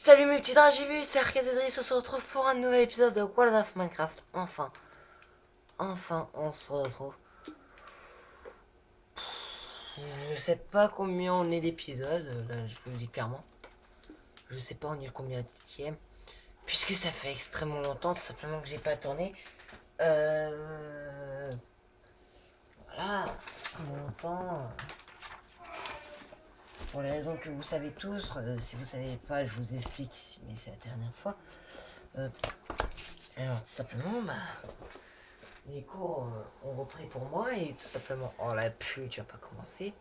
Salut mes petits dragibus, c'est Arcadedris, on se retrouve pour un nouvel épisode de World of Minecraft. Enfin, on se retrouve. Je sais pas combien on est d'épisodes, là je vous le dis clairement. Je sais pas on est le combien de puisque ça fait extrêmement longtemps, tout simplement que j'ai pas tourné. Euh... Voilà, extrêmement longtemps. Pour les raisons que vous savez tous, si vous savez pas, je vous explique, mais c'est la dernière fois. Euh... Alors, tout simplement, les cours ont repris pour moi et tout simplement, oh la pluie, tu vas pas commencer.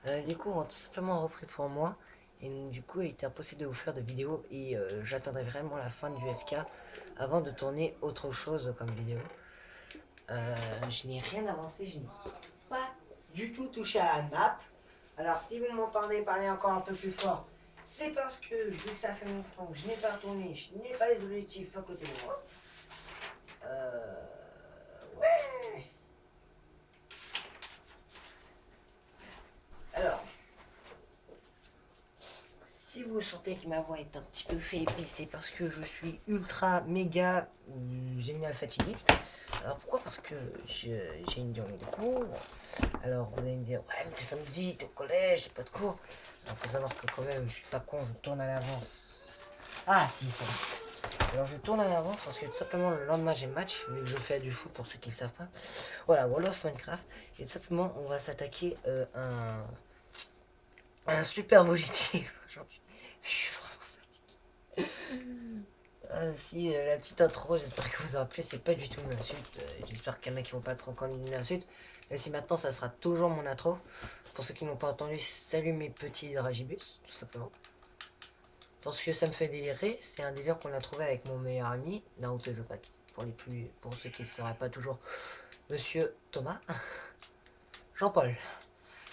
Les cours ont tout simplement repris pour moi et donc, du coup, il était impossible de vous faire de vidéo et j'attendrai vraiment la fin du FK avant de tourner autre chose comme vidéo. Je n'ai rien avancé, je n'ai pas du tout touché à la map. Alors, si vous m'entendez parler encore un peu plus fort, c'est parce que vu que ça fait longtemps que je n'ai pas tourné, je n'ai pas les objectifs à côté de moi. Ouais. Alors, si vous sentez que ma voix est un petit peu faible, c'est parce que je suis ultra méga génial fatigué. Alors pourquoi? Parce que j'ai une journée de cours. Alors vous allez me dire, ouais mais t'es samedi, t'es au collège, j'ai pas de cours. Alors faut savoir que quand même, je suis pas con, je tourne à l'avance. Ah si, ça va. Alors je tourne à l'avance parce que tout simplement le lendemain j'ai match, vu que je fais du foot pour ceux qui ne savent pas. Voilà, World of Minecraft. Et tout simplement on va s'attaquer un super objectif. Genre, je suis vraiment fatigué. Si la petite intro, j'espère que vous aura plu. C'est pas du tout une insulte. J'espère qu'il y en a qui vont pas le prendre comme une insulte. Et si maintenant ça sera toujours mon intro. Pour ceux qui n'ont pas entendu, salut mes petits dragibus, tout simplement. Parce que ça me fait délirer, c'est un délire qu'on a trouvé avec mon meilleur ami, Naruto Zopaki. Pour ceux qui ne sauraient pas toujours, Monsieur Thomas. Jean-Paul.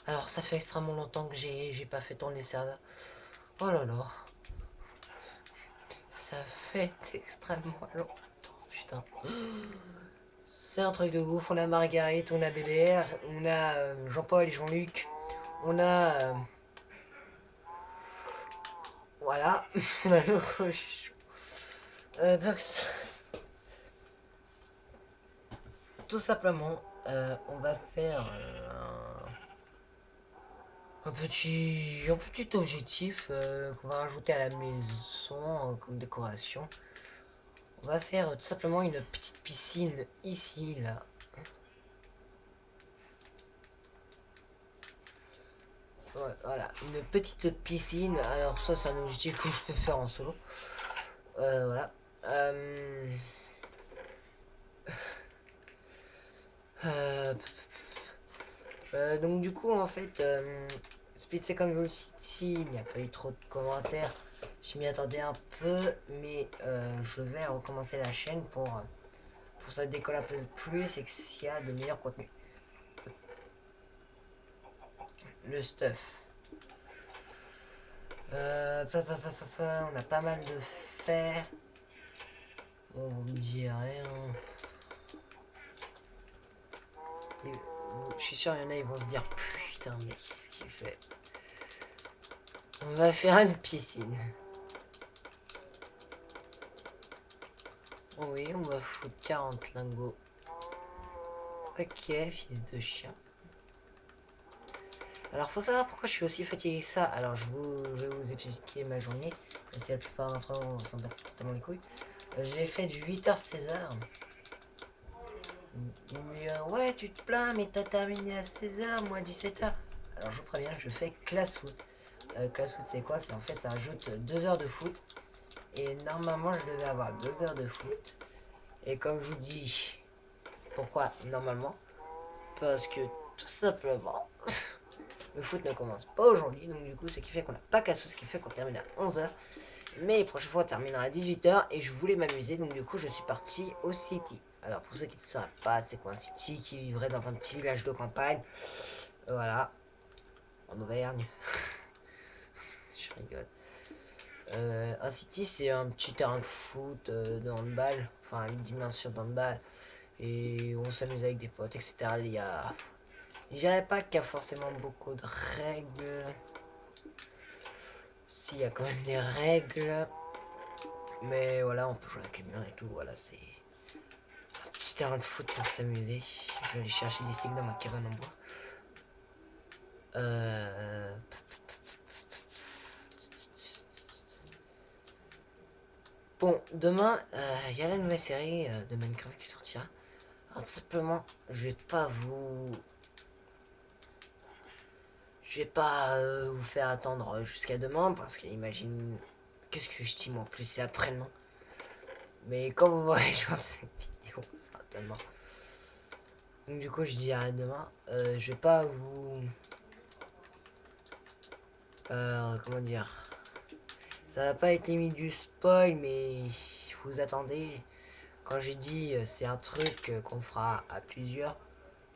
Alors ça fait extrêmement longtemps que j'ai pas fait tourner le serveur. Oh là là. Ça fait extrêmement longtemps, putain. C'est un truc de ouf. On a Marguerite, on a BDR, on a Jean-Paul et Jean-Luc. On a. Voilà. On a donc, tout simplement, on va faire un petit objectif qu'on va rajouter à la maison comme décoration. On va faire tout simplement une petite piscine ici, là. Ouais, voilà, une petite piscine. Alors ça, c'est un objectif que je peux faire en solo. Voilà. Euh, euh, donc du coup, en fait, Speed Second City, il n'y a pas eu trop de commentaires. Je m'y attendais un peu, mais je vais recommencer la chaîne pour ça décolle un peu plus et qu'il y a de meilleurs contenus. Le stuff. On a pas mal de fer. Bon, vous me direz. Hein. Je suis sûr, il y en a, ils vont se dire putain, mais qu'est-ce qu'il fait? On va faire une piscine. Oui, on va foutre 40 lingots. Ok, fils de chien. Alors, faut savoir pourquoi je suis aussi fatigué que ça. Alors, je vais vous expliquer ma journée. Même si la plupart d'entre eux, on s'en bat totalement les couilles. J'ai fait du 8h-16h. Ouais, tu te plains, mais t'as terminé à 16h, moi à 17h. Alors, je vous préviens, je fais class foot. Class foot, c'est quoi? C'est en fait, ça ajoute 2 heures de foot. Et normalement, je devais avoir 2 heures de foot. Et comme je vous dis, pourquoi normalement? Parce que tout simplement, le foot ne commence pas aujourd'hui. Donc du coup, ce qui fait qu'on n'a pas classe, ce qui fait qu'on termine à 11h. Mais les prochaines fois, on terminera à 18h. Et je voulais m'amuser. Donc du coup, je suis parti au City. Alors pour ceux qui ne savent pas, c'est quoi un City qui vivrait dans un petit village de campagne? Voilà. En Auvergne. Je rigole. Un City, c'est un petit terrain de foot, de handball. Enfin, une dimension de handball. Et on s'amuse avec des potes, etc. Il y a. Je dirais pas qu'il y a forcément beaucoup de règles. Ici, il y a quand même des règles. Mais voilà, on peut jouer avec les murs et tout. Voilà, c'est un petit terrain de foot pour s'amuser. Je vais aller chercher des sticks dans ma cabane en bois. Bon, demain, il y a la nouvelle série de Minecraft qui sortira. Alors, tout simplement, je vais pas vous faire attendre jusqu'à demain parce que imagine. Qu'est-ce que je dis moi en plus, c'est après-demain. Mais quand vous verrez genre cette vidéo, ça sera tellement. Donc du coup je dis à demain. Je vais pas vous. Comment dire. Ça va pas être limite du spoil, mais vous attendez. Quand j'ai dit c'est un truc qu'on fera à plusieurs.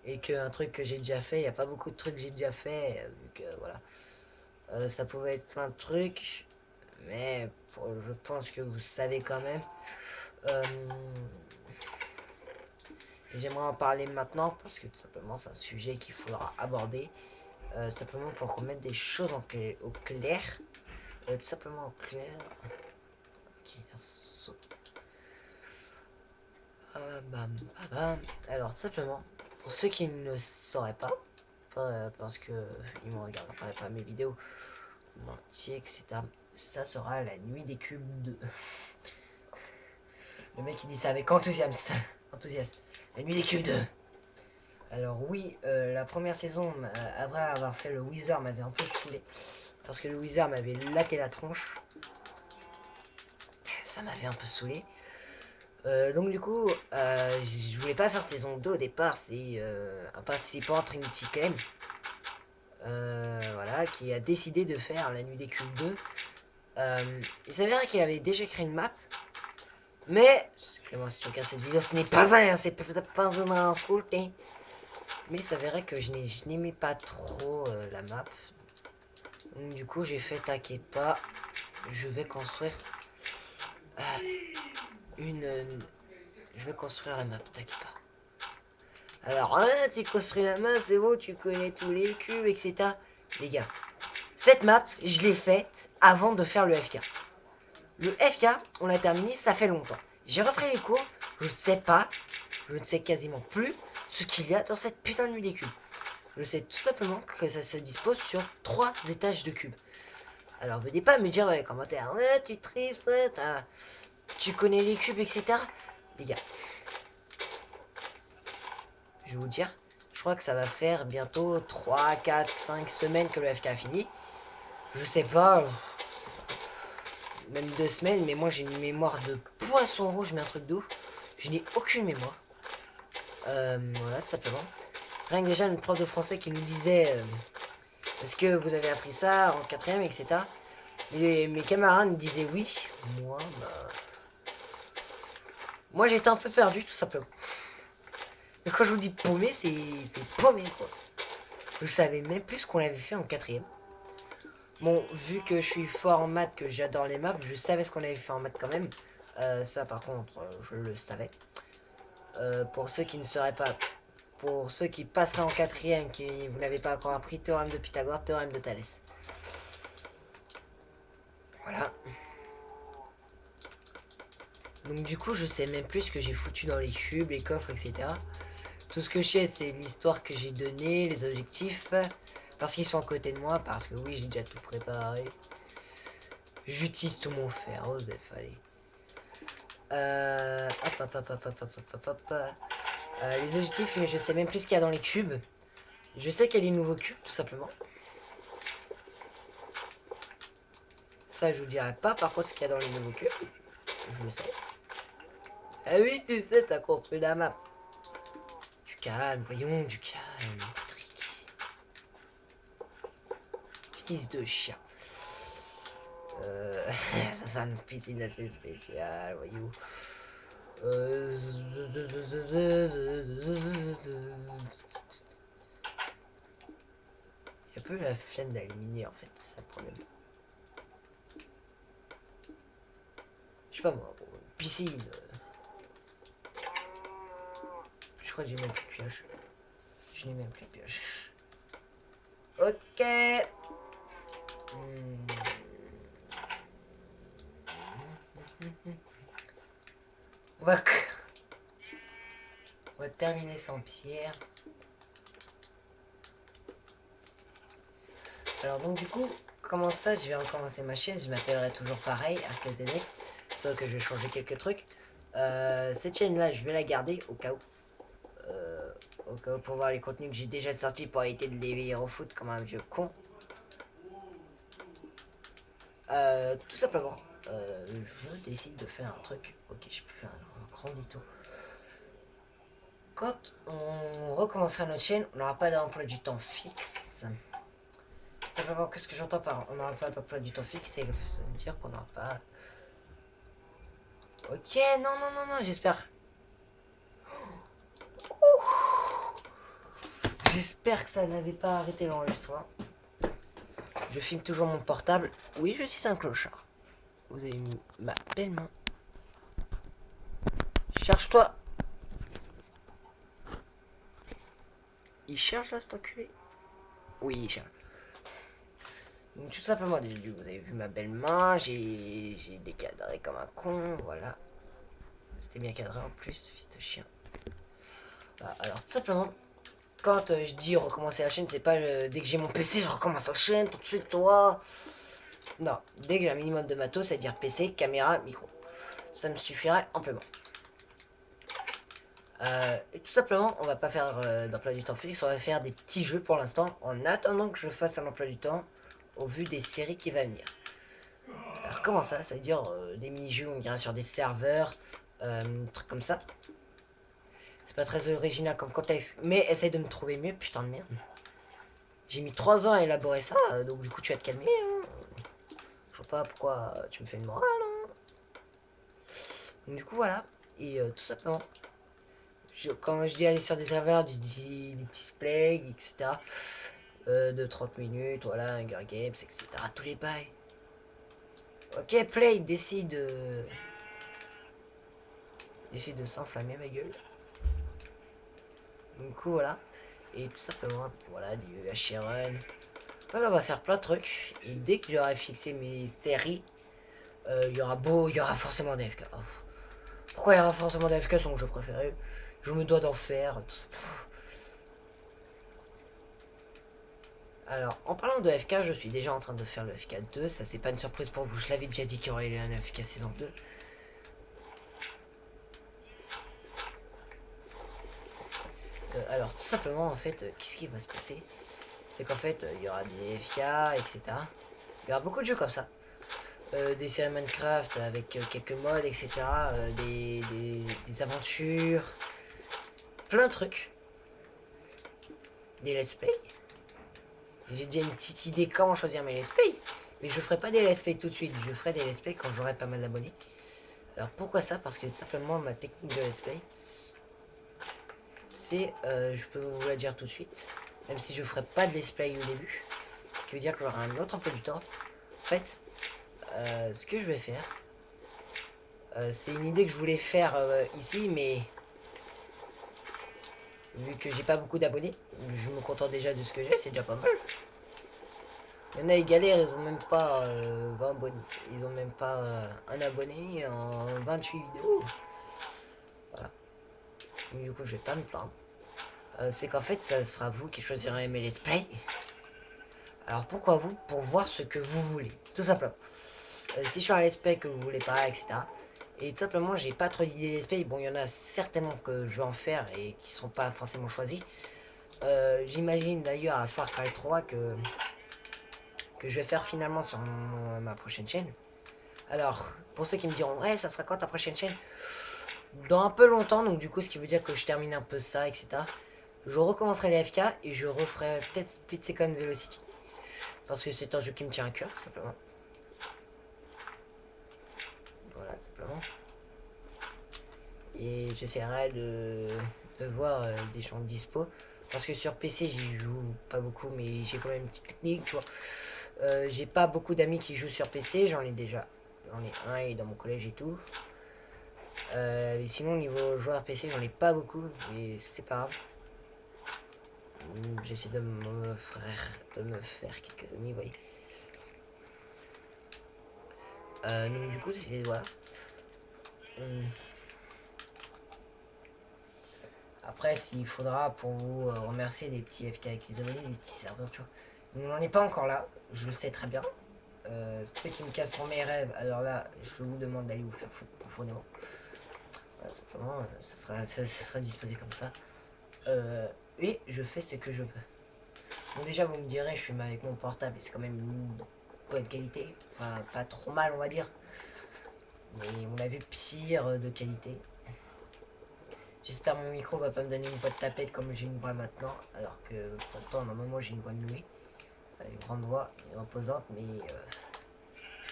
Et qu'un truc que j'ai déjà fait, il n'y a pas beaucoup de trucs que j'ai déjà fait. Vu que voilà. Ça pouvait être plein de trucs. Mais je pense que vous savez quand même. Euh, et j'aimerais en parler maintenant parce que tout simplement c'est un sujet qu'il faudra aborder. Simplement pour qu'on mette des choses au clair. Tout simplement au clair. Ok, alors tout simplement, pour ceux qui ne sauraient pas, parce que ils ne regarderaient pas mes vidéos en entier, etc. Ça sera la nuit des cubes 2. Le mec il dit ça avec enthousiasme. Enthousiasme. La nuit des cubes 2. Alors oui, la première saison, après avoir fait le Wizard, m'avait un peu saoulé. Parce que le Wizard m'avait laté la tronche. Ça m'avait un peu saoulé. Donc du coup, je voulais pas faire de saison 2 au départ. C'est un participant, Trinity Claim, voilà, qui a décidé de faire la nuit des cubes 2. Il s'avérait qu'il avait déjà créé une map. Mais, Clément, si tu regardes cette vidéo, ce n'est pas c'est peut-être pas un insulte. Mais il s'avérait que je n'aimais pas trop la map. Donc du coup, j'ai fait, t'inquiète pas, je vais construire euh, je vais construire la map, t'inquiète pas. Alors, hein, tu construis la map, c'est bon, tu connais tous les cubes, etc. Les gars, cette map, je l'ai faite avant de faire le FK. Le FK, on l'a terminé, ça fait longtemps. J'ai repris les cours, je ne sais pas, je ne sais quasiment plus ce qu'il y a dans cette putain de nuit des cubes. Je sais tout simplement que ça se dispose sur 3 étages de cubes. Alors venez pas me dire dans les commentaires, ouais, tu tristes, ouais, tu connais les cubes, etc. Les gars, je vais vous dire, je crois que ça va faire bientôt 3, 4, 5 semaines que le FK a fini. Je sais pas, même 2 semaines, mais moi j'ai une mémoire de poisson rouge, mais un truc d'ouf. Je n'ai aucune mémoire. Voilà, tout simplement. Rien que déjà, une prof de français qui nous disait est-ce que vous avez appris ça en quatrième, etc. Et mes camarades me disaient oui. Moi j'étais un peu perdu, tout simplement. Et quand je vous dis paumé, c'est paumé, quoi. Je savais même plus ce qu'on avait fait en quatrième. Bon, vu que je suis fort en maths, que j'adore les maths, je savais ce qu'on avait fait en maths quand même. Ça, par contre, je le savais. Pour ceux qui ne seraient pas... Pour ceux qui passeraient en quatrième, qui vous n'avez pas encore appris, théorème de Pythagore, théorème de Thalès. Voilà. Donc du coup, je sais même plus ce que j'ai foutu dans les cubes, les coffres, etc. Tout ce que je sais, c'est l'histoire que j'ai donnée, les objectifs. Parce qu'ils sont à côté de moi, parce que oui, j'ai déjà tout préparé. J'utilise tout mon fer, Osef, allez. Les objectifs, mais je sais même plus ce qu'il y a dans les cubes. Je sais qu'il y a des nouveaux cubes, tout simplement. Ça, je vous dirai pas, par contre, ce qu'il y a dans les nouveaux cubes. Je le sais. Ah oui, tu sais, t'as construit la map. Du calme, voyons, du calme, Patrick. Fils de chien. Ça sent une piscine assez spéciale, voyou. J'ai un peu la flemme d'éliminer en fait, c'est ça le problème. Je sais pas moi, bon, piscine. Je crois que j'ai même plus de pioche. Je n'ai même plus de pioche. Ok. On va, on va terminer sans pierre. Alors donc du coup, comment ça, je vais recommencer ma chaîne, je m'appellerai toujours pareil, ArcaZX, sauf que je vais changer quelques trucs. Cette chaîne là, je vais la garder au cas où pour voir les contenus que j'ai déjà sortis pour éviter de les au foot comme un vieux con. Tout simplement, je décide de faire un truc. Ok, je peux faire un grand dito. Quand on recommencera notre chaîne, on n'aura pas d'emploi du temps fixe. Simplement, qu'est-ce que j'entends par on n'aura pas d'emploi du temps fixe, ça veut dire qu'on n'aura pas. Ok, non, non, non, non, j'espère. J'espère que ça n'avait pas arrêté l'enregistrement. Je filme toujours mon portable. Oui, je suis un clochard. Vous avez mis ma belle main. Cherche-toi. Il cherche là, cet enculé. Oui, il cherche. Donc, tout simplement, déjà, vous avez vu ma belle main. J'ai décadré comme un con. Voilà. C'était bien cadré en plus, fils de chien. Voilà, alors, tout simplement, quand je dis recommencer la chaîne, c'est pas dès que j'ai mon PC, je recommence la chaîne tout de suite, toi. Non, dès que j'ai un minimum de matos, c'est-à-dire PC, caméra, micro. Ça me suffirait amplement. Et tout simplement, on va pas faire d'emploi du temps fixe, on va faire des petits jeux pour l'instant, en attendant que je fasse un emploi du temps, au vu des séries qui va venir. Alors comment ça? Ça veut dire des mini-jeux, on ira sur des serveurs, trucs comme ça. C'est pas très original comme contexte, mais essaye de me trouver mieux, putain de merde. J'ai mis 3 ans à élaborer ça, donc du coup tu vas te calmer. Hein. Je vois pas pourquoi tu me fais une morale. Hein. Donc, du coup voilà, et tout simplement, quand je dis aller sur des serveurs, je dis des petits splays, etc. De 30 minutes, voilà, Hunger Games, etc. Tous les bails. Ok, Play décide, décide de s'enflammer ma gueule. Du coup voilà, et tout simplement, voilà, du HRN. Voilà, on va faire plein de trucs, et dès que j'aurai fixé mes séries, il y aura forcément des FK. Oh. Pourquoi il y aura forcément des FK, son jeu préféré? Je me dois d'en faire. Tout ça. Alors, en parlant de FK, je suis déjà en train de faire le FK 2. Ça, c'est pas une surprise pour vous. Je l'avais déjà dit qu'il y aurait eu un FK saison 2. Alors, tout simplement, en fait, qu'est-ce qui va se passer? C'est qu'en fait, il y aura des FK, etc. Il y aura beaucoup de jeux comme ça. Des séries Minecraft avec quelques mods, etc. Des aventures. Plein de trucs. Des let's play. J'ai déjà une petite idée comment choisir mes let's play. Mais je ferai pas des let's play tout de suite. Je ferai des let's play quand j'aurai pas mal d'abonnés. Alors pourquoi ça? Parce que simplement ma technique de let's play, c'est, je peux vous la dire tout de suite, même si je ferai pas de let's play au début, ce qui veut dire que j'aurai un autre emploi du temps. En fait, ce que je vais faire, c'est une idée que je voulais faire ici, mais vu que j'ai pas beaucoup d'abonnés, je me contente déjà de ce que j'ai, c'est déjà pas mal. Il y en a, ils galèrent, ils ont même pas 20 abonnés. Ils ont même pas un abonné en 28 vidéos. Voilà. Donc, du coup, je vais pas me plaindre. C'est qu'en fait, ça sera vous qui choisirez mes let's play. Alors pourquoi vous? Pour voir ce que vous voulez. Tout simplement. Si je fais un let's play que vous voulez pas, etc. Et tout simplement, j'ai pas trop d'idées let's play. Bon, il y en a certainement que je vais en faire et qui sont pas forcément choisis. J'imagine d'ailleurs à Far Cry 3 que je vais faire finalement sur ma prochaine chaîne. Alors, pour ceux qui me diront, ouais, ça sera quand ta prochaine chaîne? Dans un peu longtemps, donc du coup, ce qui veut dire que je termine un peu ça, etc. Je recommencerai les FK et je referai peut-être Split Second Velocity. Parce que c'est un jeu qui me tient à cœur, tout simplement. Voilà, tout simplement. Et j'essaierai de voir des champs de dispo. Parce que sur PC, j'y joue pas beaucoup, mais j'ai quand même une petite technique, tu vois. J'ai pas beaucoup d'amis qui jouent sur PC, j'en ai déjà. J'en ai un et dans mon collège et tout. Et sinon, niveau joueur PC, j'en ai pas beaucoup, mais c'est pas grave. J'essaie de me faire quelques amis, vous voyez. Donc du coup, c'est voilà. Hum. Après, s'il faudra pour vous remercier des petits FK avec les abonnés, des petits serveurs, tu vois. On n'en est pas encore là, je le sais très bien. Ceux qui me casseront mes rêves, alors là, je vous demande d'aller vous faire foutre profondément. Voilà, simplement, ça sera disposé comme ça. Et je fais ce que je veux. Bon, déjà, vous me direz, je filme avec mon portable et c'est quand même une bonne qualité. Enfin, pas trop mal, on va dire. Mais on a vu pire de qualité. J'espère mon micro va pas me donner une voix de tapette comme j'ai une voix maintenant. Alors que pourtant, normalement, j'ai une voix de nuit. Une grande voix, imposante, mais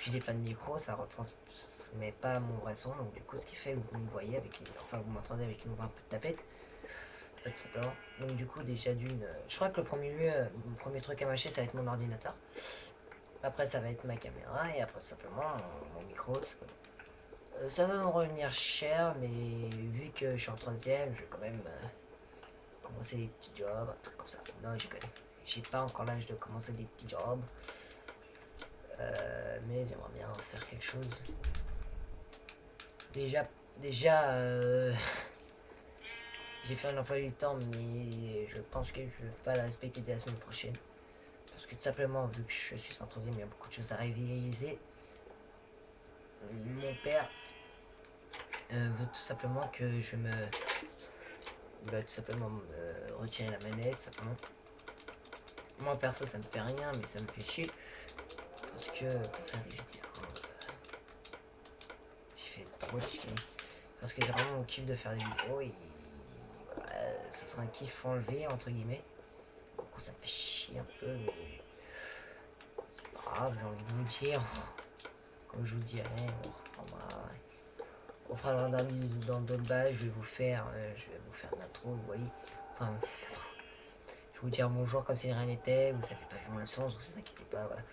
j'ai des pas de micro, ça retransmet pas mon vrai son. Donc, du coup, ce qui fait que vous me voyez avec une. Enfin, vous m'entendez avec une voix un peu de tapette. Tout simplement. Donc, du coup, déjà d'une. Je crois que le premier truc à mâcher, ça va être mon ordinateur. Après, ça va être ma caméra. Et après, tout simplement, mon micro. Ça va me revenir cher, mais vu que je suis en troisième, je vais quand même commencer des petits jobs, un truc comme ça. Non, j'ai pas encore l'âge de commencer des petits jobs. Mais j'aimerais bien faire quelque chose. Déjà, déjà j'ai fait un emploi du temps, mais je pense que je vais pas la respecter dès la semaine prochaine. Parce que tout simplement, vu que je suis en troisième, il y a beaucoup de choses à réaliser. Mon père veut tout simplement que je me. Bah, tout simplement retirer la manette, simplement. Moi perso, ça me fait rien, mais ça me fait chier. Parce que pour faire des vidéos, j'ai fait trop de chier. Parce que c'est vraiment mon kiff de faire des vidéos et voilà, ça sera un kiff enlevé, entre guillemets. Du coup, ça me fait chier un peu, mais c'est pas grave, j'ai envie de vous dire. Comme je vous dirais, on reprendra. On fera dans d'autres bases, je vais vous faire l'intro, vous voyez. Enfin, l'intro. Je vais vous dire bonjour comme si rien n'était, vous savez pas vraiment le sens, vous inquiétez pas, voilà.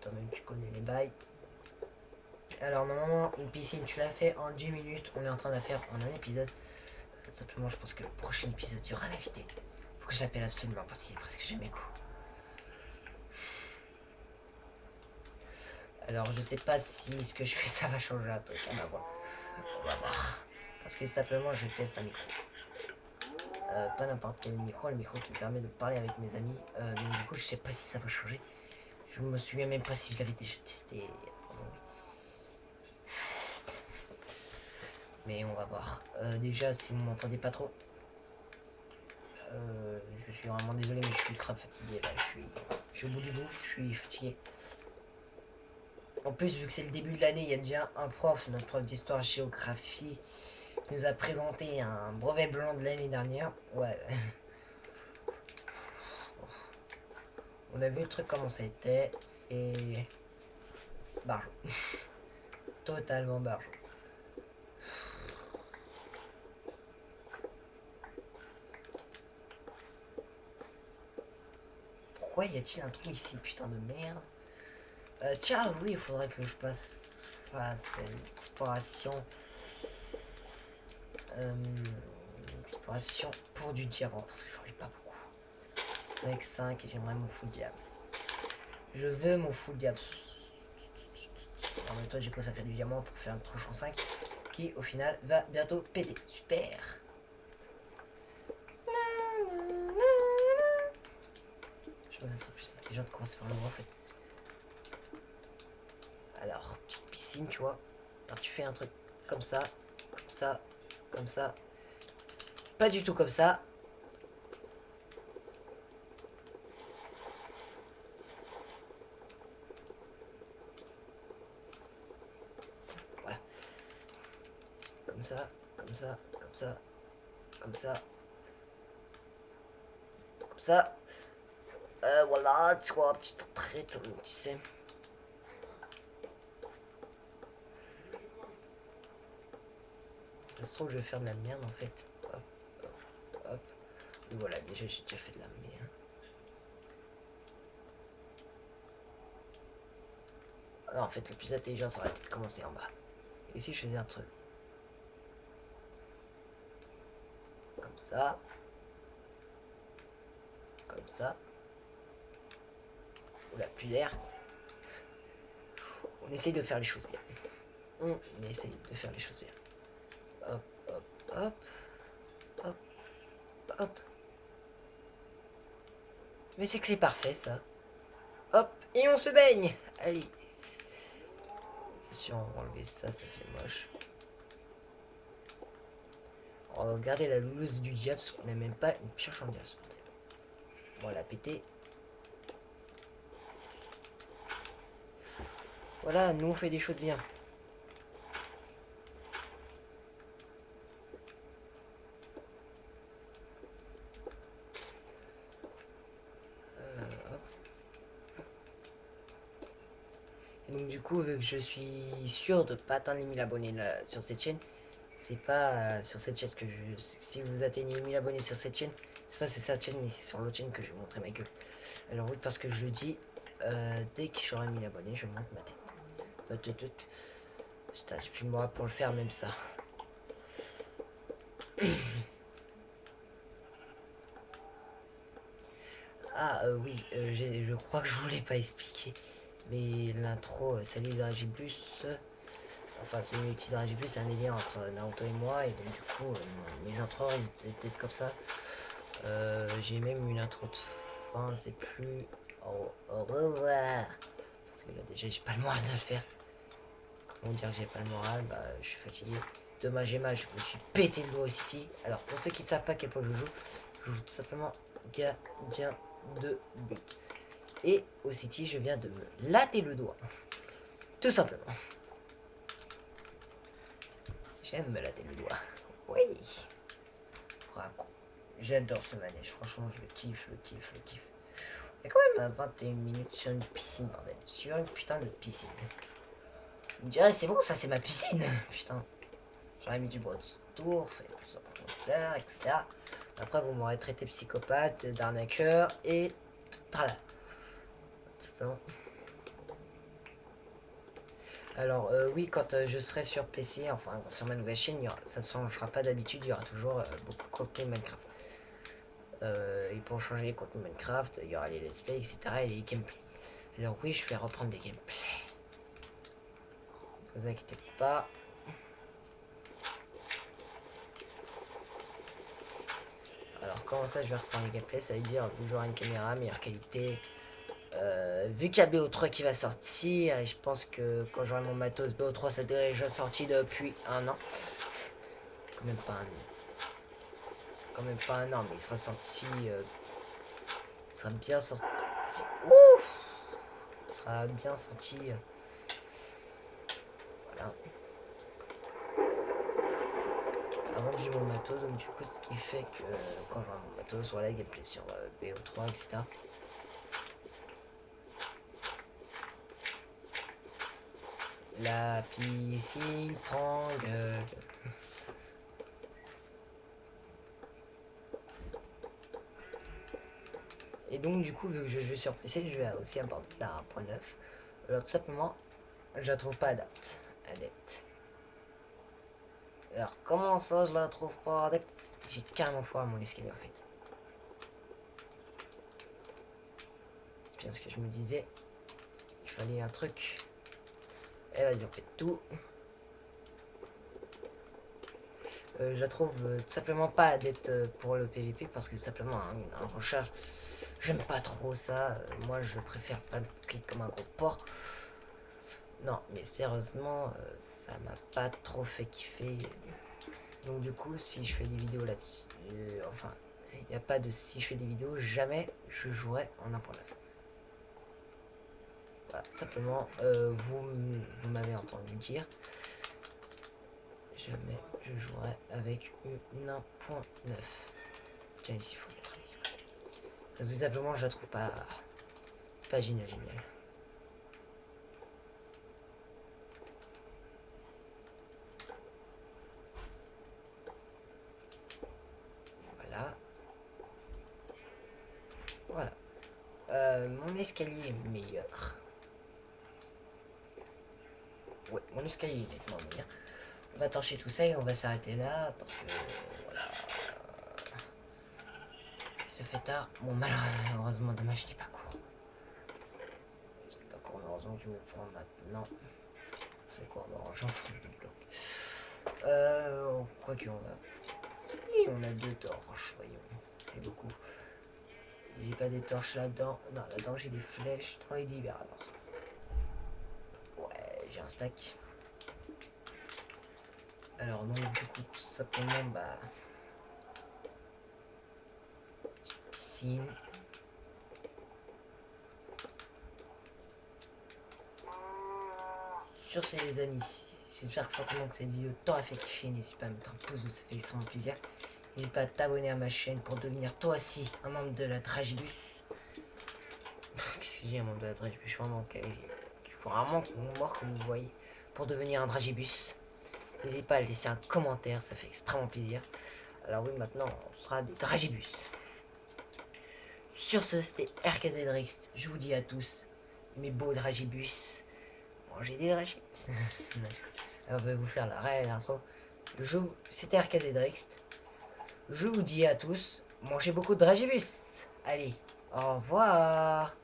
Toi-même, tu connais les bails. Alors, normalement, une piscine, tu l'as fait en 10 minutes. On est en train de la faire en un épisode. Tout simplement, je pense que le prochain épisode, il y aura l'invité. Faut que je l'appelle absolument parce qu'il est presque jamais cool. Alors, je sais pas si ce que je fais, ça va changer un truc à ma voix. On va voir. Parce que simplement, je teste un micro. Pas n'importe quel micro, le micro qui me permet de parler avec mes amis. Donc, du coup, je sais pas si ça va changer. Je me souviens même pas si je l'avais déjà testé. Mais on va voir. Déjà, si vous m'entendez pas trop, je suis vraiment désolé, mais je suis ultra fatigué là. Je suis au bout du bout, je suis fatigué. En plus, vu que c'est le début de l'année, il y a déjà un prof, notre prof d'histoire-géographie, qui nous a présenté un brevet blanc de l'année dernière. Ouais. On a vu le truc comment c'était. C'est. Barjo. Totalement barjo. Pourquoi y a-t-il un trou ici, putain de merde? Tiens, oui, il faudrait que je fasse une exploration. Exploration pour du diamant, parce que j'en ai pas beaucoup. Avec 5 et j'aimerais mon full diams. Je veux mon full diams. En même temps, j'ai consacré du diamant pour faire un tranchant 5 qui, au final, va bientôt péter. Super. Je pense que ça serait plus intelligent de commencer par le mot en fait. Alors, petite piscine, tu vois. Alors, tu fais un truc comme ça, comme ça, comme ça. Pas du tout comme ça. Voilà. Comme ça, comme ça, comme ça, comme ça. Comme ça. Voilà, tu vois, petite entrée, tu sais. Ça se trouve, je vais faire de la merde en fait. Hop, hop, hop. Et voilà, déjà, j'ai déjà fait de la merde. Non, en fait, le plus intelligent, ça aurait été de commencer en bas. Et si je faisais un truc comme ça, comme ça, oula, plus d'air. On essaye de faire les choses bien. On essaye de faire les choses bien. Hop, hop, hop. Mais c'est que c'est parfait ça. Hop, et on se baigne. Allez. Si on va enlever ça, ça fait moche. On va regarder la loulouse du diable, parce qu'on n'a même pas une pioche en diable. Bon, on l'a pété. Voilà, nous on fait des choses bien. Hop. Et donc du coup, vu que je suis sûr de pas atteindre les 1000 abonnés là, sur cette chaîne, c'est pas sur cette chaîne que je... Si vous atteignez 1000 abonnés sur cette chaîne, c'est pas sur cette chaîne, mais c'est sur l'autre chaîne que je vais montrer ma gueule. Alors oui, parce que je le dis, dès que j'aurai 1000 abonnés, je monte ma tête. Putain, j'ai plus le moral pour le faire, même ça. Ah oui, je crois que je voulais pas expliquer. Mais l'intro, salut Dragi Plus. Enfin, c'est une petite Dragi Plus, c'est un délire entre Naruto et moi. Et donc, du coup, mes intros, ils étaient peut-être comme ça. J'ai même une intro de fin, c'est plus. Au revoir. Parce que là, déjà, j'ai pas le moral de le faire. Comment dire que j'ai pas le moral? Bah, je suis fatigué. Dommage et mal, je me suis pété le doigt au City. Alors, pour ceux qui ne savent pas quel point je joue tout simplement gardien de but. Et au City, je viens de me latter le doigt. Tout simplement. J'aime me latter le doigt. Oui. Braco. J'adore ce manège. Franchement, je le kiffe, le kiffe, le kiffe. Il y a quand même 21 minutes sur une piscine, bordel. Sur une putain de piscine. Je me dirais, c'est bon, ça c'est ma piscine. Putain. J'aurais mis du bois de tour, fait plus en profondeur, etc. Après, vous m'aurez traité psychopathe, d'arnaqueur et tralala. Simplement. Alors, oui, quand je serai sur PC, enfin sur ma nouvelle chaîne, ça ne changera pas d'habitude, il y aura toujours beaucoup de contenu Minecraft. Et pour changer les contenus Minecraft, il y aura les let's play, etc. et les gameplays. Alors, oui, je vais reprendre des gameplays. Ne vous inquiétez pas. Alors, comment ça, je vais reprendre les gameplays? Ça veut dire, vu que j'aurai une caméra, meilleure qualité. Vu qu'il y a BO3 qui va sortir, et je pense que quand j'aurai mon matos BO3, ça devrait déjà sorti depuis un an. Quand même pas un an. Quand même pas un an, mais il sera sorti. Il sera bien sorti. Ouf! Il sera bien sorti. Voilà. Avant que j'ai mon matos, donc du coup, ce qui fait que quand j'aurai mon matos, voilà, gameplay sur BO3, etc. La piscine prend gueule. Et donc du coup, vu que je joue sur PC, je vais aussi apporter la 1.9. Alors tout simplement, je la trouve pas adepte. Alors comment ça, je la trouve pas adepte? J'ai carrément foiré mon escalier en fait. C'est bien ce que je me disais. Il fallait un truc. Et vas-y, on fait tout. Je la trouve tout simplement pas adepte pour le PVP parce que simplement un recharge, j'aime pas trop ça. Moi je préfère spam clic comme un gros porc. Non, mais sérieusement, ça m'a pas trop fait kiffer. Donc du coup, si je fais des vidéos là-dessus, enfin, il n'y a pas de si je fais des vidéos, jamais je jouerai en 1.9. Voilà, simplement, vous m'avez entendu dire, jamais je jouerai avec une 1.9. Tiens, ici, il faut mettre les secondes. Parce que simplement, je la trouve pas génial. Voilà. Voilà. Mon escalier est meilleur. Ouais, mon escalier est nettement meilleur. On va torcher tout ça et on va s'arrêter là parce que voilà. Ça fait tard. Bon, malheureusement, dommage, je n'ai pas cours. Je n'ai pas cours, malheureusement, je vais le faire maintenant. C'est quoi, bon, j'en ferai des blocs. Quoi qu'on va Oui, on a 2 torches, voyons. C'est beaucoup. J'ai pas des torches là-dedans. Non, là-dedans j'ai des flèches dans les divers alors. Ouais, j'ai un stack. Alors donc du coup, tout simplement, bah... piscine. Sur ce les amis, j'espère fortement que cette vidéo t'aura fait kiffer. N'hésite pas à mettre un pouce bleu, ça fait extrêmement plaisir. N'hésite pas à t'abonner à ma chaîne pour devenir toi aussi un membre de la Dragibus. Qu'est-ce que j'ai un membre de la Dragibus? Je suis vraiment mort comme vous voyez pour devenir un Dragibus. N'hésite pas à laisser un commentaire, ça fait extrêmement plaisir. Alors oui, maintenant on sera des Dragibus. Sur ce, c'était RKZRX. Je vous dis à tous, mes beaux Dragibus. Mangez des Dragibus. Alors, je vais vous faire l'intro. C'était RKZRX. Je vous dis à tous, mangez beaucoup de Dragibus. Allez, au revoir.